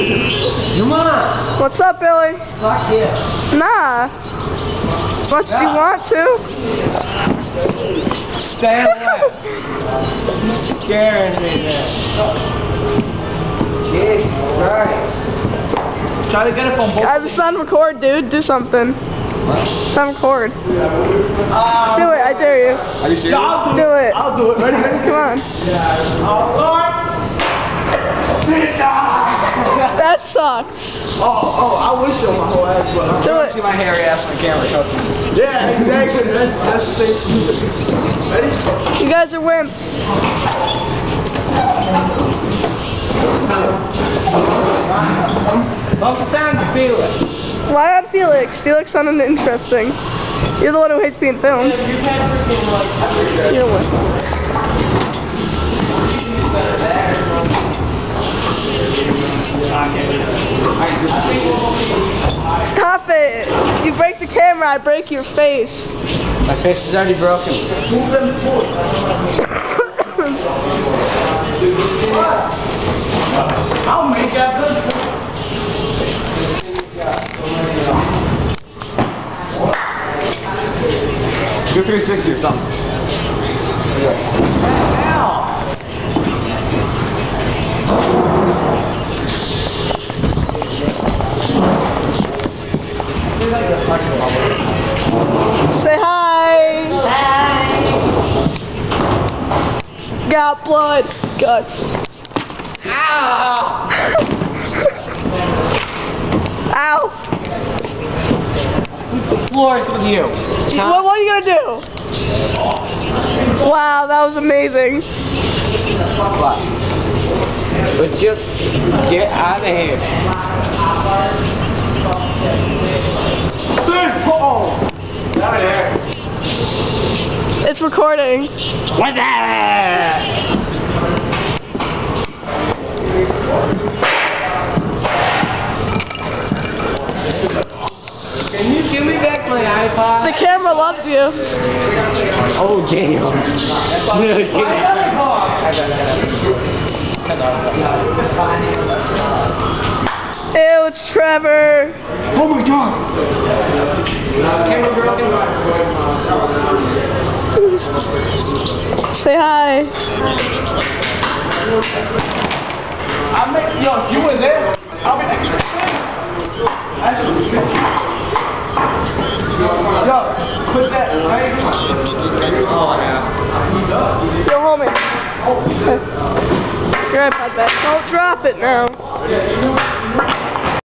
Come on. What's up, Billy? Fuck yeah. Nah. As much as you want to. Stay away. Scaring me there. Jesus Christ. Try to get it from both. Guys, it's on record, dude. Do something. What? It's on record. Do it, I dare you. Are you serious? No, do it. I'll do it. Ready? Come on. Oh, Lord. That sucks. Oh, I would show my whole ass, but I'm Do trying it. to see my hairy ass on camera. Trust me. Yeah, exactly. That's the thing. Ready? You guys are wimps. Focus on Felix. Why on Felix? Felix sounded interesting. You're the one who hates being filmed. You're the one. Stop it! You break the camera, I break your face. My face is already broken. I'll make that good. Do 360 or something. Say hi! Hi! Got blood. Guts. Ow! Ow! The floor is with you. What are you gonna do? Wow, that was amazing. What? But just get out of here. Out of here. It's recording. What's that? Can you give me back my iPod? The camera loves you. Oh, damn. Ew, it's Trevor. Oh my god. Camera broken. Say hi. Yo, if you were there, I'll be next. Yo, put that right. Oh, yeah. Yo, homie. Your iPod back. Don't drop it now.